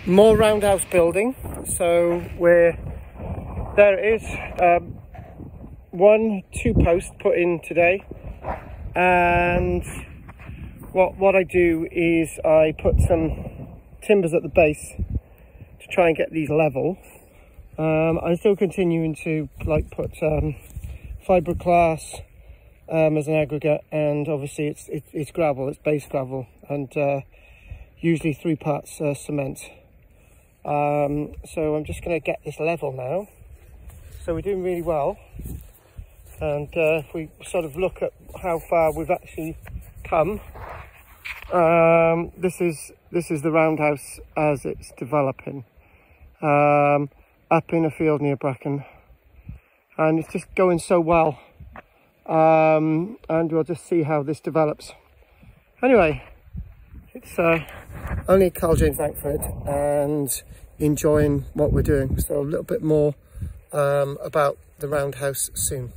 More roundhouse building. So there it is. 2 posts put in today, and what I do is I put some timbers at the base to try and get these level. I'm still continuing to put fiberglass as an aggregate, and obviously it's gravel, it's base gravel, and usually 3 parts cement. So I'm just going to get this level now. So we're doing really well, and if we sort of look at how far we've actually come, this is the roundhouse as it's developing, up in a field near Brecon, and it's just going so well, and we'll just see how this develops. Anyway, it's only Karl-James Langford and enjoying what we're doing. So a little bit more about the roundhouse soon.